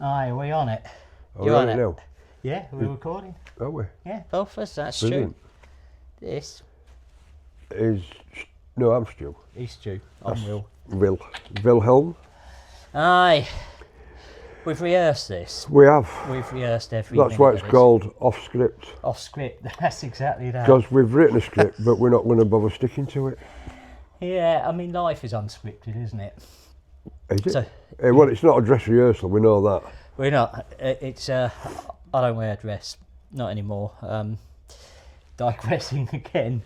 Aye, are we on it? Are You we on on it it? now? Yeah, we're recording. Are we? Yeah, both of us, that's Brilliant. true. This No, I'm Stu. is Stu. I'm Will. Wilhelm. Aye, we've rehearsed this. We have. We've rehearsed every That's why minute it's of this. called off script. Off script, that's exactly that. Because we've written a script, but we're not going to bother sticking to it. Yeah, I mean, life is unscripted, isn't it? Is it? So, Well, it's not a dress rehearsal, we know that. we're not. It's, I don't wear a dress. Not anymore. Digressing again.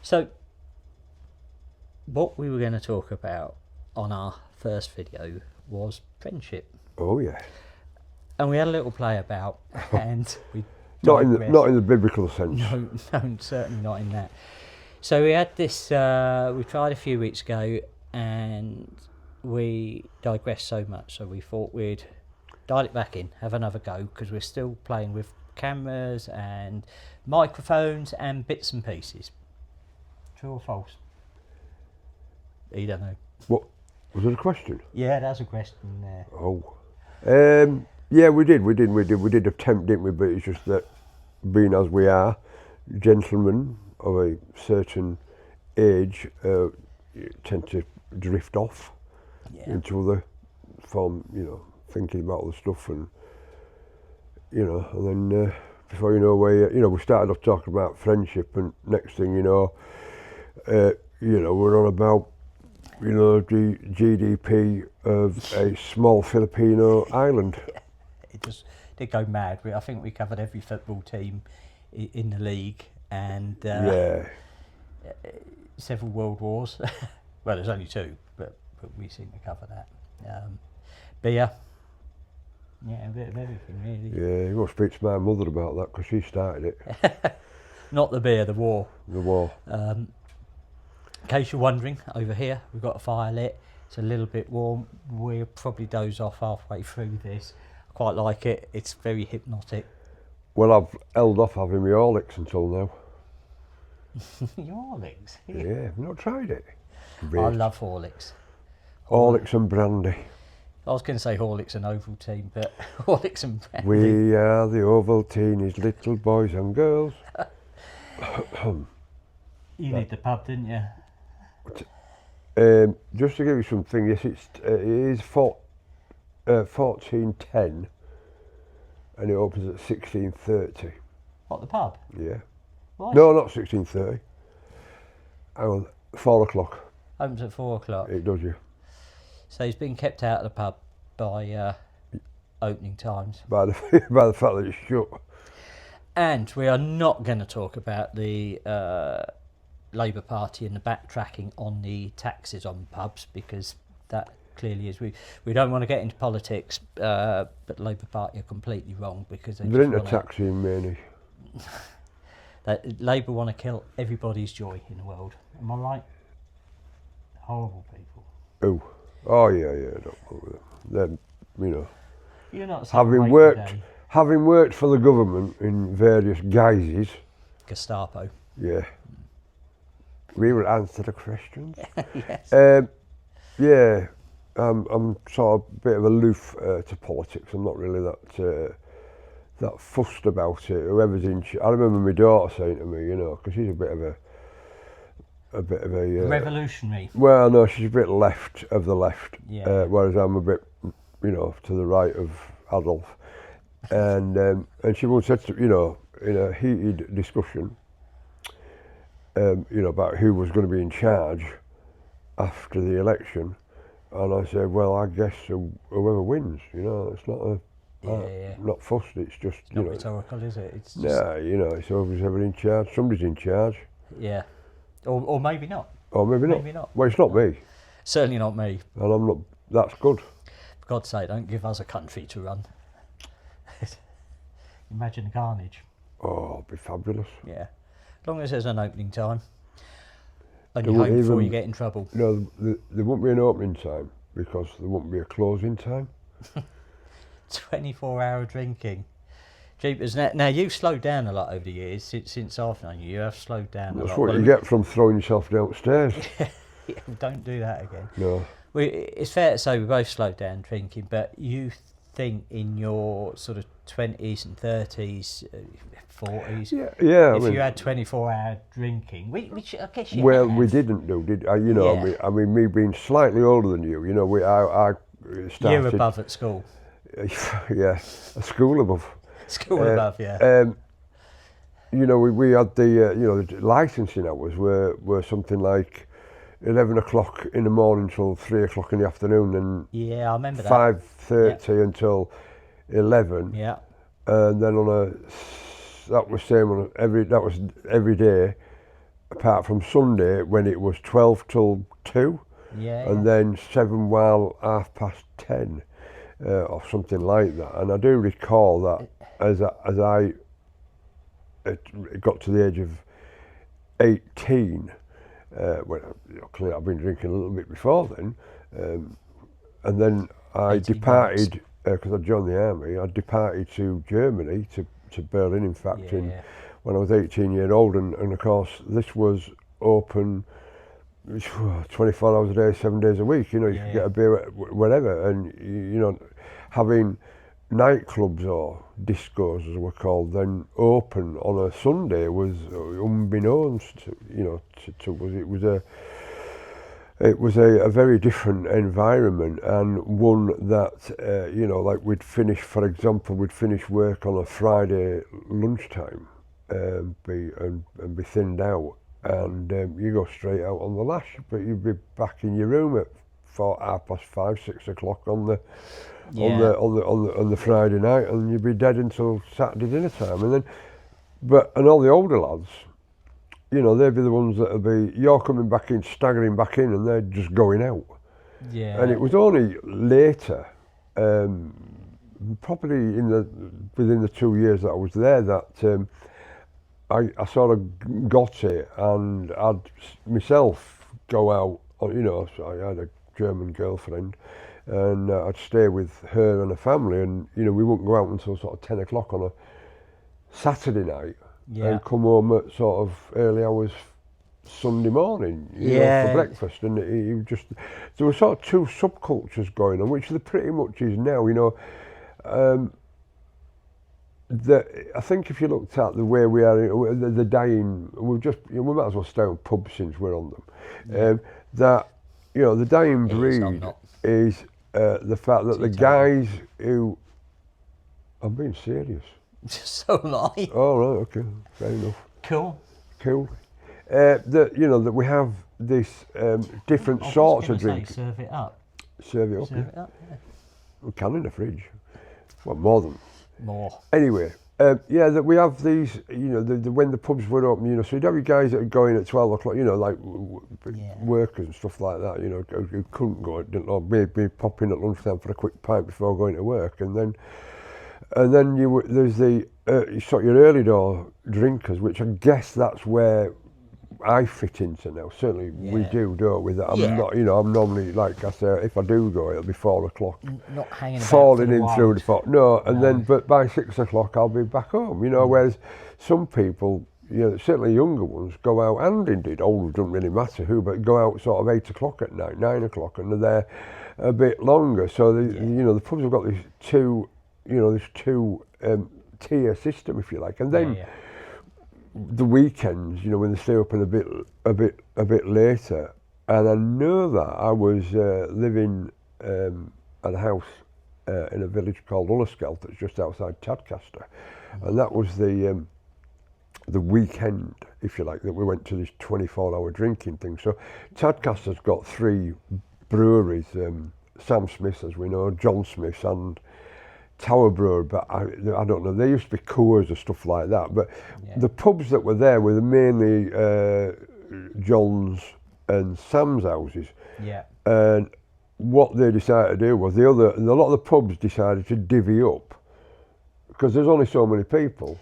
So, what we were going to talk about on our first video was friendship. Oh, yeah. And we had a little play about, and we Not digressed. in the biblical sense. No, certainly not in that. So we had this, we tried a few weeks ago, and we digressed so much, so we thought we'd dial it back in, have another go, because we're still playing with cameras and microphones and bits and pieces. True or false? You don't know. What? Was it a question? Yeah, that's a question there. Oh. Yeah, we did attempt, didn't we? But it's just that, being as we are, gentlemen of a certain age tend to drift off into other form, thinking about other stuff, and and then before you know, we started off talking about friendship, and next thing you know, we're on about the GDP of a small Filipino island. It just did go mad. I think we covered every football team in the league, and several world wars. Well, there's only two, but we seem to cover that. Beer, a bit of everything really. Yeah, you got to speak to my mother about that, because she started it. Not the beer, the war. The war. In case you're wondering, over here we've got a fire lit. It's a little bit warm. We'll probably doze off halfway through this. I quite like it. It's very hypnotic. Well, I've held off having my Horlicks until now. Your Horlicks? Yeah, I've not tried it. I love Horlicks. Horlicks and brandy. I was going to say Horlicks and Ovaltine, but Horlicks and brandy. We are the Ovaltine, little boys and girls. You need the pub, didn't you? Just to give you something, yes, it is 14:10, and it opens at 16:30. What, the pub? Yeah. Why? No, not 16:30. Hang on, 4 o'clock. Opens at 4 o'clock. It does, yeah. So he's been kept out of the pub by opening times. By the fact that it's shut. And we are not going to talk about the Labour Party and the backtracking on the taxes on pubs, because that clearly is. We don't want to get into politics, but the Labour Party are completely wrong, because They're into taxing mainly. That Labour want to kill everybody's joy in the world. Am I right? Horrible people. Oh yeah, don't bother with them. Then, You're not having worked for the government in various guises. Gestapo. Yeah. We will answer the questions. Yes. Yeah, I'm sort of a bit of aloof to politics. I'm not really that fussed about it. Whoever's in charge. I remember my daughter saying to me, because she's a bit of a revolutionary. Well, no, she's a bit left of the left. Yeah. Whereas I'm a bit, to the right of Adolf. And she once said to, in a heated discussion, about who was going to be in charge after the election, and I said, well, I guess whoever wins, it's not not fussed. It's just it's not rhetorical, is it? It's just, it's whoever's in charge. Somebody's in charge. Yeah, or maybe not. Or maybe not. Maybe not. Well, it's not me. Certainly not me. And I'm not. That's good. For God's sake, don't give us a country to run. Imagine the carnage. Oh, it'd be fabulous. Yeah, as long as there's an opening time. And you're home before you get in trouble. No, there won't be an opening time, because there won't be a closing time. 24-hour drinking. Jeepers. Now you've slowed down a lot over the years since I've known you. You have slowed down a lot. That's what you get from throwing yourself downstairs. Don't do that again. No. It's fair to say we both slowed down drinking, but you think in your sort of 20s and 30s, 40s, Yeah. if you had 24-hour drinking, which I guess you Well, have. we didn't do, did I? You know, Yeah. I mean, me being slightly older than you, you know, I started. You're above at school. Yeah, a school above. School above, yeah. You know, we had the you know, the licensing hours were something like 11 o'clock in the morning till 3 o'clock in the afternoon, and Yeah, I remember that. 5:30 until 11. Yeah. And then that was same on every day, apart from Sunday when it was 12 till 2, Yeah. and then 7 while 10:30, or something like that. And I do recall that as I got to the age of 18, when clearly I've been drinking a little bit before then, and then I 18 departed, because I joined the army. I departed to Germany, to Berlin, in fact, when I was 18 years old, and of course this was open 24 hours a day, 7 days a week. You know, you could get a beer wherever, and you know, having nightclubs or discos, as we're called, then open on a Sunday was unbeknownst to, you know, to us. It was a very different environment, and one that you know, like we'd finish work on a Friday lunchtime, and be thinned out, and you go straight out on the lash, but you'd be back in your room at 5:30, 6 o'clock on the Friday night, and you'd be dead until Saturday dinner time. And all the older lads, you know, they'd be the ones that'll be, you're coming back in, staggering back in, and they're just going out. Yeah. And it was only later, probably within the 2 years that I was there, that I sort of got it, and I'd myself go out. You know, so I had a German girlfriend, and I'd stay with her and her family, and you know, we wouldn't go out until sort of 10 o'clock on a Saturday night, and come home at sort of early hours Sunday morning, you know, for breakfast. And it just, there were sort of two subcultures going on, which there pretty much is now, you know. I think if you looked at the way we are, the dying, we might as well stay on pubs since we're on them. That, you know, the dying breed is the fact that the guys who, I'm being serious. So am I. Oh, right, okay, fair enough. Cool. That, you know, that we have this different sorts of drink. Serve it up. Serve it up. Serve it up. Yeah. We can in the fridge. Well, more than. More. Anyway, that we have these, you know, when the pubs were open, you know, so you'd have your guys that are going at 12 o'clock, you know, like workers and stuff like that, you know, who couldn't go, didn't know, maybe pop in at lunchtime for a quick pint before going to work, and then there's the sort of your early door drinkers, which I guess that's where I fit into now. Certainly we do, don't we? That I'm not, you know, I'm normally, like I say, if I do go, it'll be 4 o'clock. Not hanging about. Falling in through the fog. No, and then, but by 6 o'clock I'll be back home, you know, whereas some people, you know, certainly younger ones, go out, and indeed older, doesn't really matter who, but go out sort of 8 o'clock at night, 9 o'clock, and they're there a bit longer. So, you know, the pubs have got these two tier system, if you like, and then the weekends, you know, when they stay open a bit later. And I know that I was living at a house in a village called Ullerskelt that's just outside Tadcaster, and that was the weekend, if you like, that we went to this 24-hour drinking thing. So Tadcaster's got 3 breweries, Sam Smith's, as we know, John Smith's, and Tower Brewer, but I don't know. There used to be Coors or stuff like that, but the pubs that were there were mainly John's and Sam's houses. Yeah. And what they decided to do was a lot of the pubs decided to divvy up, because there's only so many people.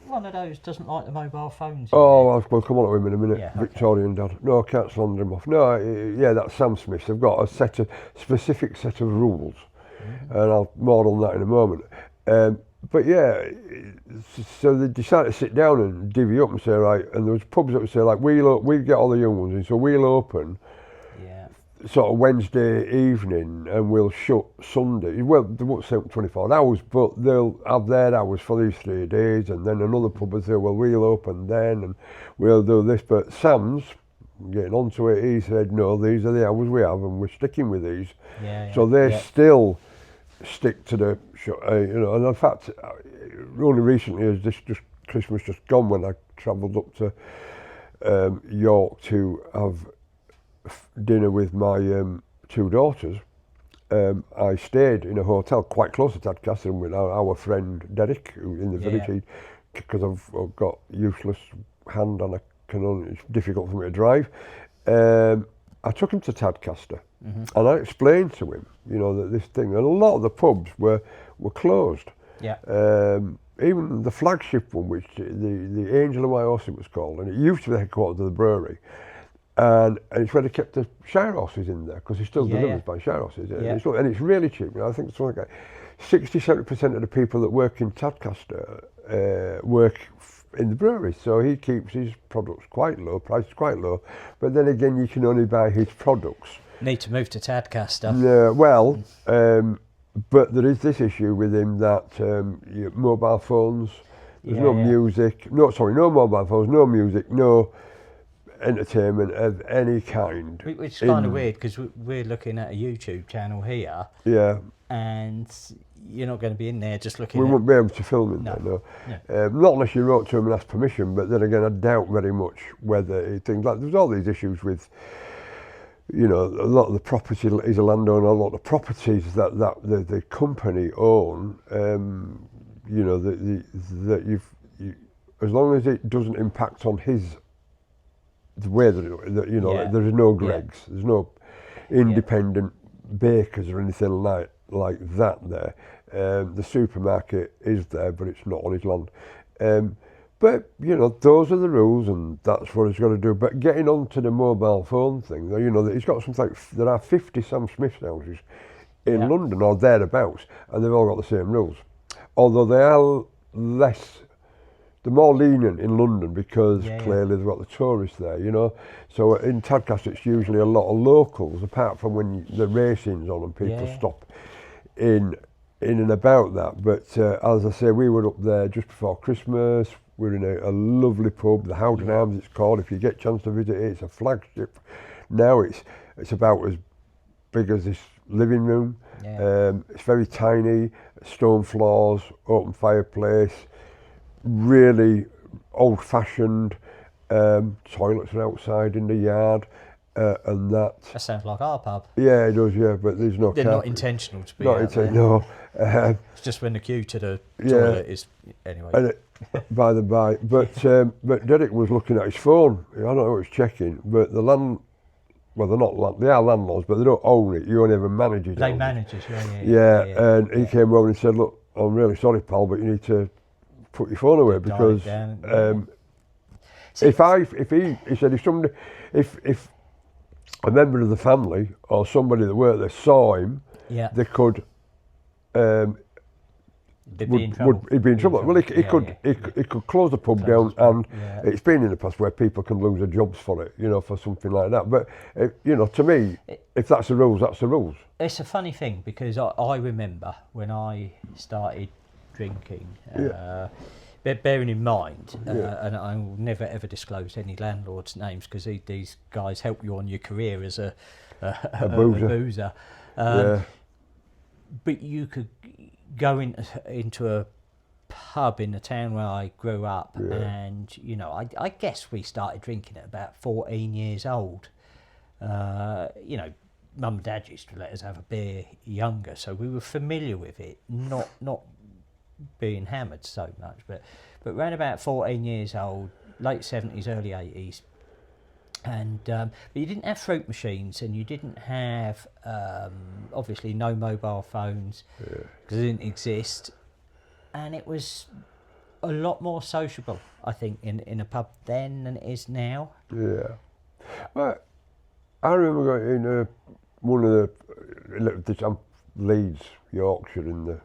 One of those doesn't like the mobile phones. Oh, we'll come on to him in a minute. Yeah, okay. Victorian dad. No, I can't slander him off. No, that's Sam Smith's. They've got a specific set of rules. And I'll more on that in a moment. But yeah, so they decided to sit down and divvy up and say, right, and there was pubs that would say, like, we'll get all the young ones in, so we'll open sort of Wednesday evening and we'll shut Sunday. Well, they won't say 24 hours, but they'll have their hours for these 3 days, and then another pub will say, well, we'll open then and we'll do this. But Sam's, getting onto it, he said, no, these are the hours we have and we're sticking with these. So they still stick to the, and in fact, only recently, as this just Christmas just gone, when I travelled up to York to have dinner with my 2 daughters, I stayed in a hotel quite close to Tadcaster with our friend Derek, who's in the village, because I've got useless hand and it's difficult for me to drive. I took him to Tadcaster, and I explained to him, that this thing, and a lot of the pubs were closed. Even the flagship one, which the Angel of Wyosse it was called, and it used to be the headquarters of the brewery. And it's where they kept the shire horses in there, because he still delivers by shire horses. And it's really cheap. I think it's something like 60-70% of the people that work in Tadcaster work in the brewery. So he keeps his products quite low, prices quite low. But then again, you can only buy his products. Need to move to Tadcaster. But there is this issue with him that your mobile phones, there's no music. No mobile phones, no music, no entertainment of any kind. Which is kind of weird, because we're looking at a YouTube channel here. And you're not going to be in there just looking. We won't be able to film in there, no. Not unless you wrote to him and asked permission. But then again, I doubt very much whether things like there's all these issues with. A lot of the property, he's a landowner, a lot of the properties that the company own, that you've as long as it doesn't impact on the way that there's no Greggs, there's no independent bakers or anything like that there. The supermarket is there, but it's not on his land. But, those are the rules, and that's what he's got to do. But getting on to the mobile phone thing, he's got something like, there are 50 Sam Smith houses in London or thereabouts, and they've all got the same rules. Although they are they're more lenient in London, because clearly they've got the tourists there, So in Tadcaster, it's usually a lot of locals, apart from when the racing's on and people stop in and about that. But as I say, we were up there just before Christmas. We're in a lovely pub, the Howden Arms it's called. If you get a chance to visit it, it's a flagship. Now it's about as big as this living room. It's very tiny, stone floors, open fireplace, really old-fashioned. Toilets are outside in the yard, and that. That sounds like our pub. Yeah, it does. Yeah, but there's no. They're not intentional to be. Not intentional. No. It's just when the queue to the toilet is anyway. And by the by, but Derek was looking at his phone. I don't know what he was checking, but the land. Well, they're not. They are landlords, but they don't own it. You only ever manage it. They manage it. Yeah. And he came over and said, "Look, I'm really sorry, pal, but you need to put your phone away because." If a member of the family or somebody that worked there saw him, they could. He'd be in trouble. He'd be in trouble. Well, he could close the pub down, and it's been in the past where people can lose their jobs for it, for something like that. But to me, if that's the rules, that's the rules. It's a funny thing, because I remember when I started drinking. Bearing in mind, and I will never ever disclose any landlords' names, because these guys help you on your career as a boozer. But you could go into a pub in the town where I grew up, and I guess we started drinking at about 14 years old. Mum and Dad used to let us have a beer younger, so we were familiar with it. Not being hammered so much, but around about 14 years old, late 70s, early 80s, and but you didn't have fruit machines, and you didn't have obviously no mobile phones, because they didn't exist, and it was a lot more sociable, I think, in a pub then than it is now. Well, I remember going in one of the Leeds, Yorkshire, in the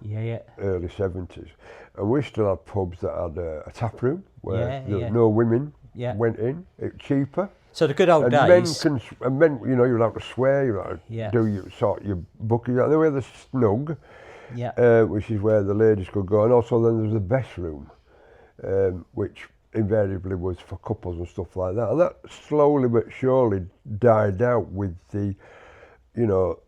early 70s, and we still had pubs that had a tap room where no women went in. It was cheaper. So the good old And days. men, you know, you're allowed to swear, you're allowed to Yeah. do your bookies. They were the snug, Yeah. which is where the ladies could go, and also then there's the best room, which invariably was for couples and stuff like that. And that slowly but surely died out with the, you know,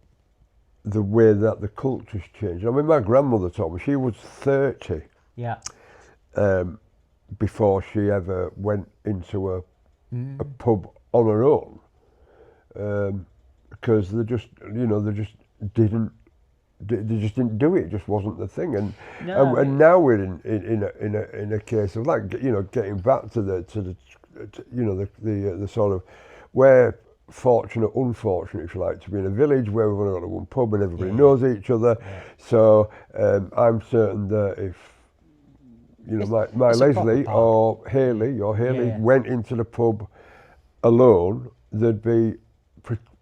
the way that the culture's changed. I mean, my grandmother told me she was 30 Yeah. before she ever went into a Mm. pub on her own, because they just, you know, they just didn't do it. It just wasn't the thing. No. And now we're in a case of, like, you know, getting back to the you know, the sort of, where fortunate, unfortunate, if you like, to be in a village where we've only got one pub and everybody Yeah. knows each other. Yeah. So I'm certain that if, you know, my it's a proper Leslie pub. or Haley Yeah. went into the pub alone, they'd be,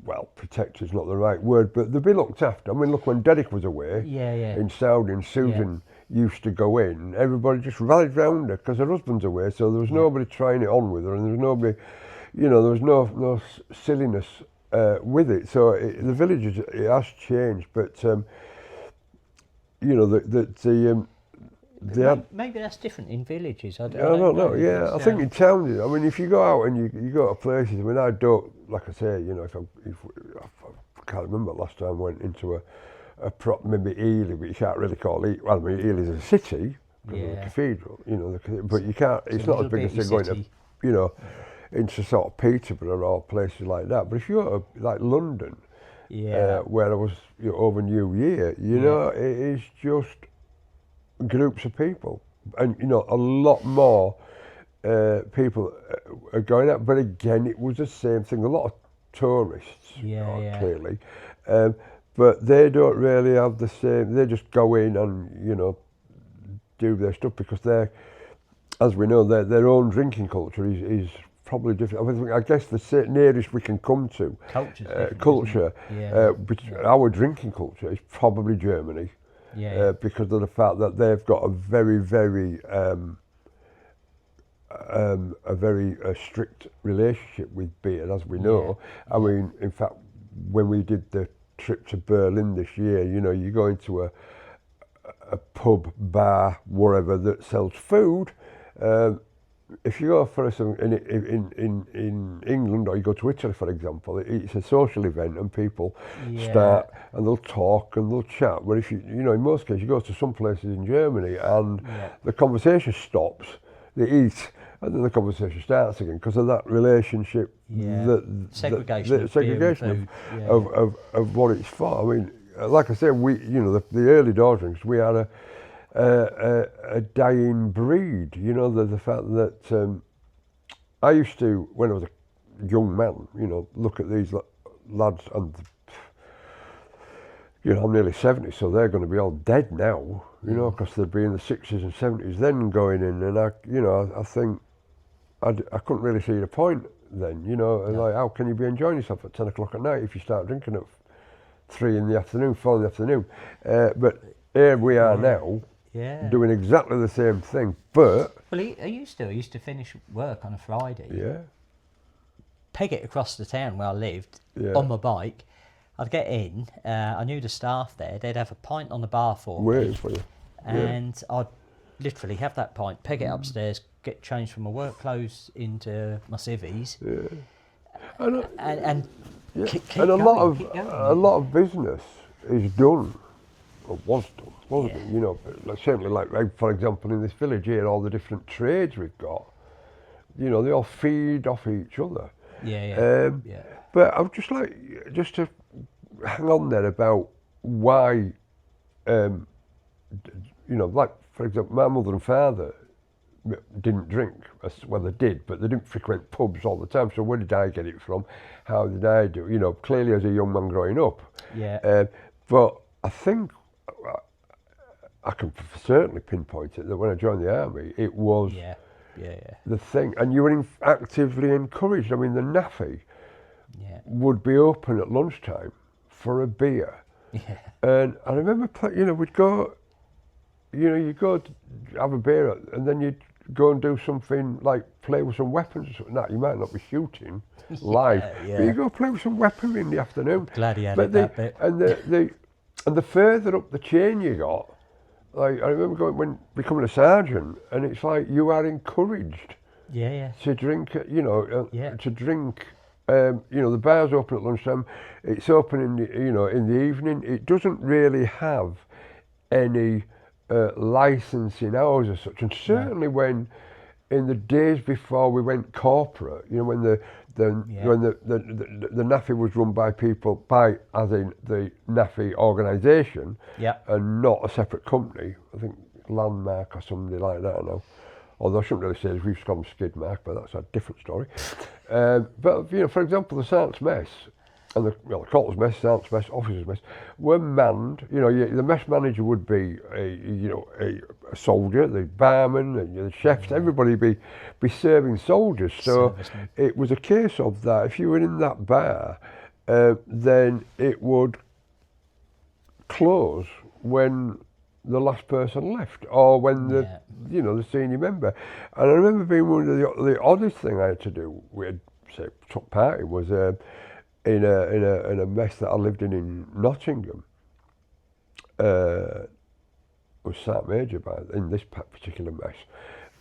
well, protected is not the right word, but they'd be looked after. I mean, look, when Derek was away Yeah. in Saudi and Susan used to go in, everybody just rallied round her because her husband's away, so there was nobody trying it on with her, and there was nobody, you know, there was no silliness with it. So the village, it has changed, but you know, they had, Maybe that's different in villages. I I don't know. Yeah, It's, I think in towns. I mean, if you go out and you go to places. I mean, I don't, like I say, you know, if I can't remember last time I went into maybe Ely, but you can't really call it. Well, I mean, Ely's a city because of the cathedral, you know, but you can't. It's not as big as going to, you know, into sort of Peterborough or places like that. But if you go to like London, where I was, you know, over New Year, you know, it is just groups of people, and you know, a lot more people are going out. But again, it was the same thing. A lot of tourists, clearly, but they don't really have the same. They just go in and, you know, do their stuff because they're, as we know, their own drinking culture is probably different. I guess the nearest we can come to culture, our drinking culture is probably Germany. Because of the fact that they've got a very strict relationship with beer, as we know. I mean, in fact, when we did the trip to Berlin this year, you know, you go into a pub, bar, wherever that sells food. If you go for some in England, or you go to Italy, for example, it's a social event, and people start and they'll talk and they'll chat. But if you know, in most cases, you go to some places in Germany and the conversation stops, they eat, and then the conversation starts again because of that relationship, segregation of what it's for. I mean, like I said, you know, the early door drinks, we had a dying breed, you know, the fact that I used to, when I was a young man, you know, look at these lads, and you know, I'm nearly 70, so they're going to be all dead now, you know, because they'd be in the 60s and 70s then going in, and I think I couldn't really see the point then, you know, like, how can you be enjoying yourself at 10 o'clock at night if you start drinking at 3 in the afternoon, 4 in the afternoon, but here we are now, doing exactly the same thing, but... Well, I used to finish work on a Friday. Peg it across the town where I lived on my bike. I'd get in, I knew the staff there, they'd have a pint on the bar for waiting me. For you. And I'd literally have that pint, peg it upstairs, get changed from my work clothes into my civvies. And keep and a going, lot of business is done, or was done, wasn't it? You know, certainly, like, for example, in this village here, all the different trades we've got, you know, they all feed off each other. But I would just like, just to hang on there about why, you know, like, for example, my mother and father didn't drink. Well, they did, but they didn't frequent pubs all the time. So where did I get it from? How did I do? You know, clearly as a young man growing up. But I think I can certainly pinpoint it that when I joined the army, it was the thing, and you were actively encouraged. I mean, the NAFI would be open at lunchtime for a beer, and I remember, you know, we'd go. You know, you go to have a beer, and then you'd go and do something like play with some weapons or something. Now, you might not be shooting live, Yeah. but you go play with some weaponry in the afternoon. Glad he But added that bit. And the further up the chain you got, like I remember becoming a sergeant, and it's like you are encouraged Yeah. to drink, Yeah. to drink. The bar's open at lunchtime. It's open in the evening. It doesn't really have any licensing hours as such, and certainly when in the days before we went corporate, when the NAFI was run by people, as in the NAFI organisation, and not a separate company. I think Landmark or somebody like that. I know. Although I shouldn't really say this, we've just called them Skidmark, but that's a different story. But for example, the Sergeant's Mess and the Quarters Mess, Sergeant's Mess, Officers Mess were manned. The mess manager would be a soldier, the barman, and the chefs. Everybody be serving soldiers. So it was a case of that. If you were in that bar, then it would close when the last person left, or when the senior member. And I remember being one of the oddest thing I had to do. We had took part in was in a mess that I lived in Nottingham. Was Sergeant Major in this particular mess,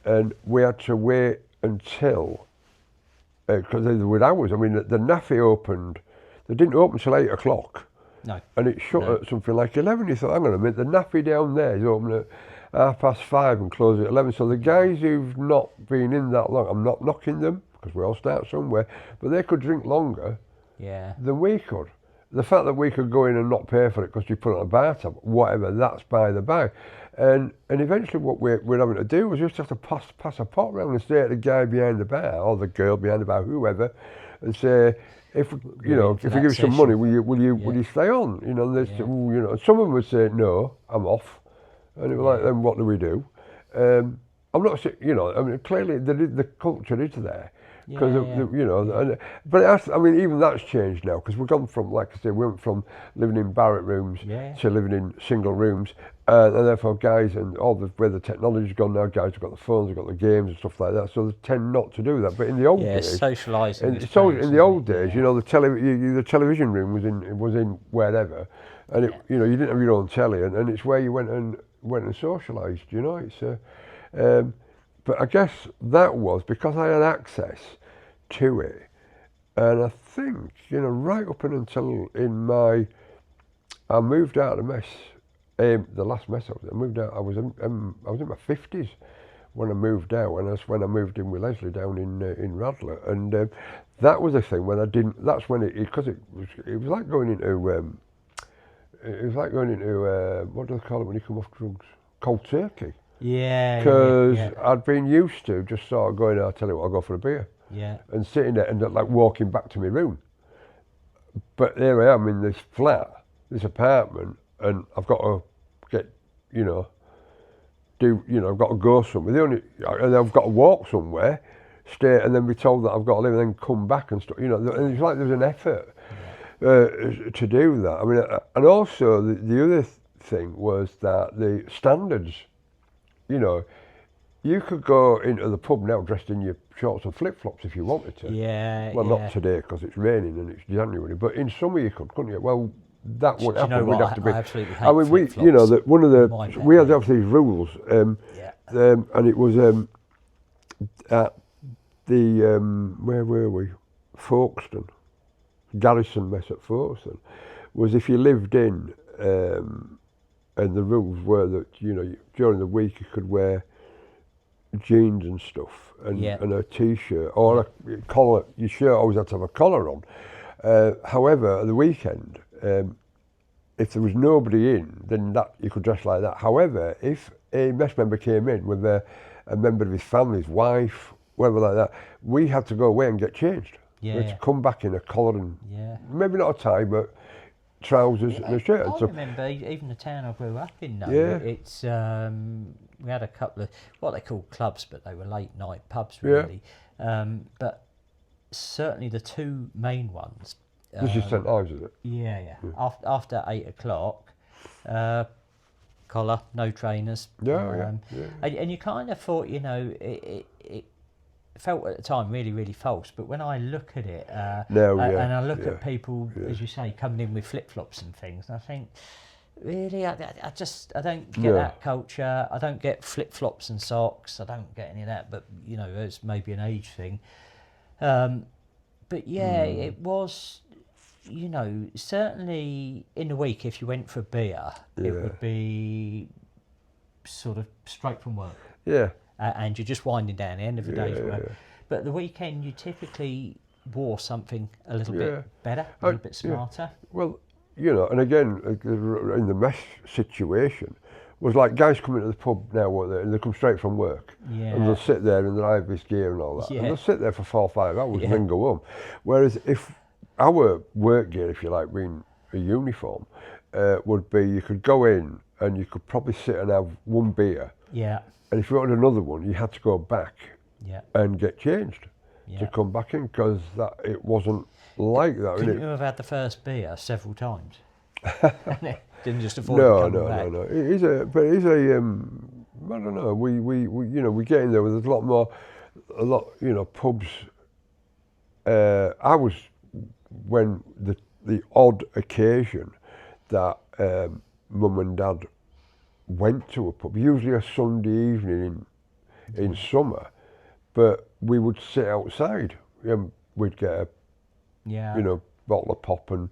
and we had to wait until because there were hours. I mean, the NAFI opened. They didn't open till 8 o'clock. No. And it shut at something like 11. You thought, hang on a minute, the NAFI down there is open at 5:30 and closes at 11. So the guys who've not been in that long, I'm not knocking them because we all start somewhere, but they could drink longer than we could. The fact that we could go in and not pay for it because you put it on a bar tab, whatever, that's by the by. And eventually what we're having to do was just have to pass a pot round and say to the guy behind the bar or the girl behind the bar, whoever, and say, if we give you some money, will you stay on? And some of them would say no, I'm off, and it was like, then what do we do? I'm not saying, I mean, clearly the culture is there, because but even that's changed now, because we've gone from, like I said, we went from living in barrack rooms to living in single rooms, and therefore guys, and where the technology's gone now, guys have got the phones, they've got the games and stuff like that, so they tend not to do that. But in the old days, socialising. In the old days, the television room was in wherever, and you didn't have your own telly, and it's where you went and socialised. But I guess that was because I had access to it, and I think right up until I moved out of the mess. The last mess I moved out. I was in my 50s when I moved out, and that's when I moved in with Leslie down in Radler, and that was a thing when I didn't. That's when it was like going into what do they call it when you come off drugs? Cold turkey. Because I'd been used to just sort of going, I'll tell you what, I'll go for a beer. And sitting there and like walking back to my room. But there I am in this flat, this apartment, and I've got to get, I've got to go somewhere. And I've got to walk somewhere, stay, and then be told that I've got to leave and then come back and stuff. And it's like there's an effort to do that. I mean, and also the other thing was that the standards, you could go into the pub now dressed in your shorts and flip-flops if you wanted to. Not today because it's raining and it's January, but in summer you couldn't you? Well, that wouldn't happen. We'd have to be. I absolutely hate flip-flops. We had obviously these rules, and it was at the where were we? Folkestone, Garrison Mess at Folkestone, was if you lived in, and the rules were that during the week you could wear jeans and stuff and a t-shirt or a collar. Your shirt always had to have a collar on. However, at the weekend, if there was nobody in, then that you could dress like that. However, if a mess member came in with a member of his family, his wife, whatever like that, we had to go away and get changed. We had to come back in a collar and maybe not a tie, but trousers and a shirt. I remember even the town I grew up in. It's we had a couple of what they call clubs, but they were late night pubs really. But certainly the two main ones. This is St Ives, is it? Yeah. After 8 o'clock, collar, no trainers. Yeah. And you kind of thought, you know, it felt at the time really, really false. But when I look at it, and I look at people, as you say, coming in with flip-flops and things, and I think, really, I don't get that culture. I don't get flip-flops and socks. I don't get any of that. But, you know, it's maybe an age thing. But yeah, it was, you know, certainly in the week, if you went for a beer, it would be sort of straight from work. Yeah. And you're just winding down the end of the day's work. But at the weekend, you typically wore something a little bit better, a little bit smarter. Well, you know, and again, in the mesh situation, was like guys coming to the pub now, and they come straight from work. Yeah. And they'll sit there in their Ibis gear and all that. Yeah. And they'll sit there for 4 or 5 hours and then go home. Whereas if our work gear, if you like, being a uniform, would be you could go in and you could probably sit and have one beer. Yeah. And if you wanted another one, you had to go back and get changed to come back in, because it wasn't like that. Couldn't you have had the first beer several times? Didn't just afford to come back. No. It is a, I don't know. We you know, we get in there with a lot, you know, pubs. I was, when the odd occasion that mum and dad went to a pub, usually a Sunday evening in summer, but we would sit outside. We'd get a you know, bottle of pop, and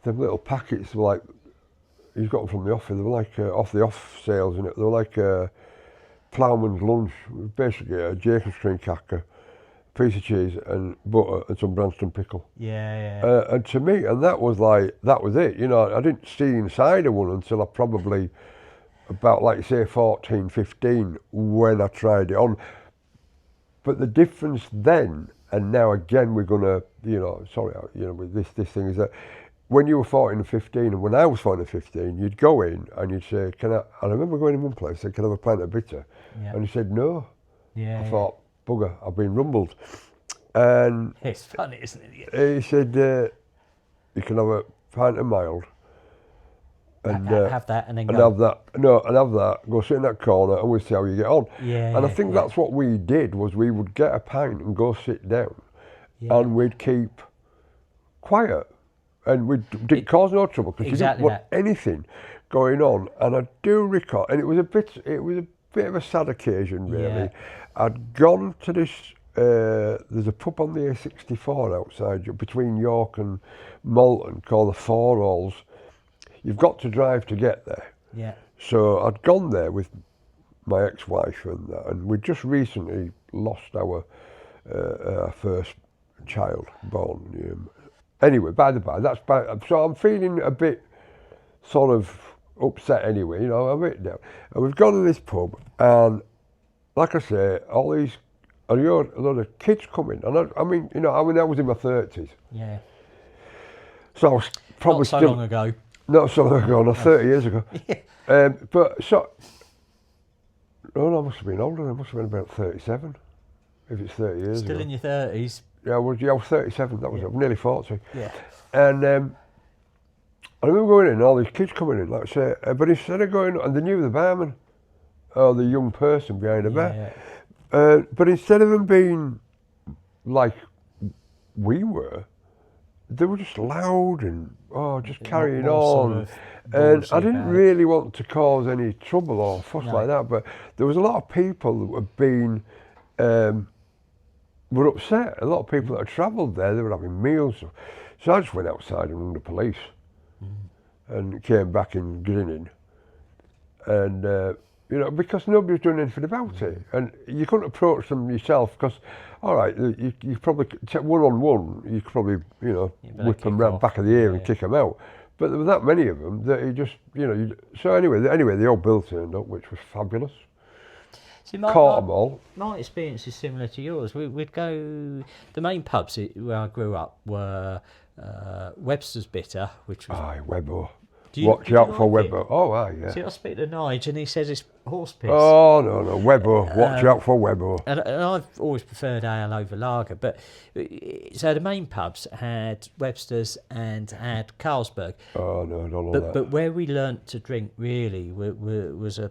them little packets were like, you got them from the office, they were like off sales in it. They were like ploughman's lunch, basically a Jacob's cream cracker, piece of cheese and butter and some Branston pickle. And to me, and that was it. You know, I didn't see inside of one until I probably about, like, say, 14, 15, when I tried it on. But the difference then and now, again, we're gonna, you know, with this thing is that when you were 14 and 15, and when I was 14 and 15, you'd go in and you'd say, I remember going in one place, said, can I have a pint of bitter? And he said, no. I thought, bugger, I've been rumbled. And it's funny, isn't it? He said, you can have a pint of mild. And have that and then and go. have that, go sit in that corner and we'll see how you get on. And I think that's what we did, was we would get a pint and go sit down and we'd keep quiet. And we didn't cause no trouble, because you didn't want anything going on. And I do recall, and it was a bit of a sad occasion, really. I'd gone to this, there's a pub on the A64 outside, between York and Malton, called the Four Halls. You've got to drive to get there. So I'd gone there with my ex-wife and we'd just recently lost our first child born. Anyway, by the by, so I'm feeling a bit sort of upset anyway, you know, I'm a bit down. And we've gone to this pub, and like I say, all these, a lot of kids coming, and I mean, you know, I was in my 30s. So I was probably not so long ago. Not so long ago, no, 30 years ago. But so, no, I must have been older. I must have been about 37, if it's 30 years ago. Still in your 30s. I was 37. That was nearly 40. And I remember going in, all these kids coming in, like I say, but instead of going, and they knew the barman or the young person behind the bar, but instead of them being like we were, they were just loud and just carrying on. And I didn't really want to cause any trouble or fuss like that, but there was a lot of people that were being, were upset. A lot of people that had travelled there, they were having meals. So I just went outside and rang the police and came back in grinning. And, you know, because nobody was doing anything about it. And you couldn't approach them yourself, because, all right, you probably, one-on-one, you could probably, you know, whip them round back of the ear and kick them out. But there were that many of them that you just, you know, so anyway, the old bill turned up, which was fabulous. See, Caught them all. My experience is similar to yours. We'd go, the main pubs where I grew up were Webster's Bitter, which was... Webbo. Watch did you out for like Webber. it? Oh, aye, yeah. See, I speak to Nige and he says it's horse piss. Oh, no, Webber. Watch out for Webber. And I've always preferred ale over lager. But so the main pubs had Webster's and had Carlsberg. Oh, no, I don't know that. But where we learnt to drink really was a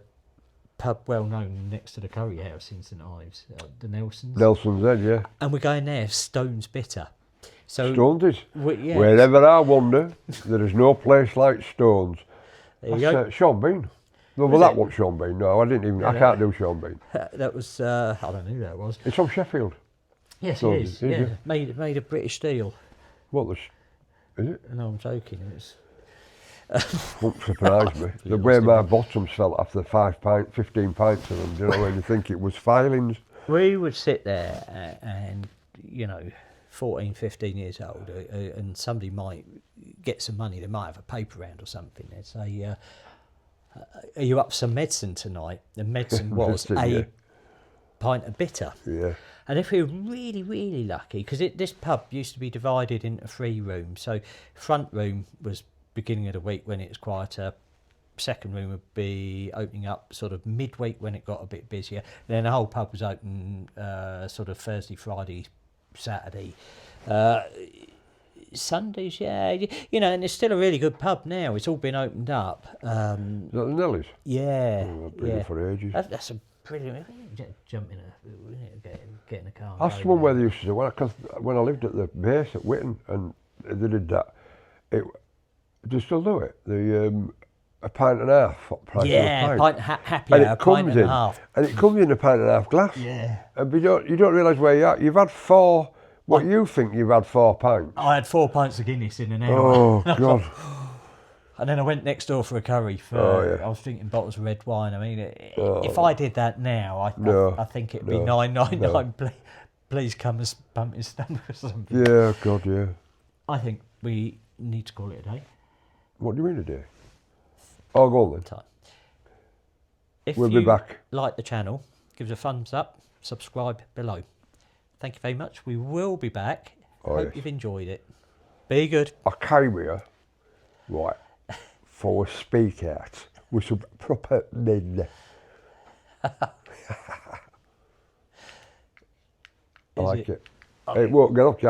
pub well known next to the curry house in St Ives, the Nelsons. Nelson's Head, yeah. And we're going there, Stone's Bitter. So Stones is. yeah, Wherever I wander, there is no place like Stones. there you go. Sean Bean. No, well, that wasn't Sean Bean. No, I didn't even. I can't do Sean Bean. That was I don't know who that was. It's from Sheffield. Yes, Stones, it is. is Yeah, it? made of British steel. What is it? No, I'm joking. It's Won't surprise me. The way my bottoms felt after 15 pints of them. Do you know when you think it was filings? we would sit there and 14, 15 years old, and somebody might get some money. They might have a paper round or something. They'd say, "Are you up for some medicine tonight?" The medicine was Yeah. pint of bitter. Yeah. And if we were really, really lucky, because this pub used to be divided into 3 rooms. So front room was beginning of the week when it was quieter. Second room would be opening up sort of midweek when it got a bit busier. Then the whole pub was open sort of Thursday, Friday, Saturday. Sundays, yeah. And it's still a really good pub now. It's all been opened up. Is that the Nellies? Yeah. Oh, I've been there for ages. That's a brilliant. Jump in get in a car. That's the one where they used to do, because when I lived at the base at Whitton and they did that, they still do it. A pint and a half price of a pint. Happy And hour, it pint comes and in, a half. and it comes in a pint and a half glass. Yeah. And you don't realise where you are. You've had 4. What you think you've had 4 pints? I had 4 pints of Guinness in an hour. Oh God! And then I went next door for a curry. I was drinking bottles of red wine. I mean, if I did that now, I think it'd be $9.99. Please come and bump his stomach or something. Yeah, God, yeah. I think we need to call it a day. What do you mean a day? Oh, go on then. Time. If We'll you be back. like the channel, give us a thumbs up, subscribe below. Thank you very much. We will be back. Hope you've enjoyed it. Be good. I came here, right, for a speak out with some proper men. I like it. It won't get off, Jack.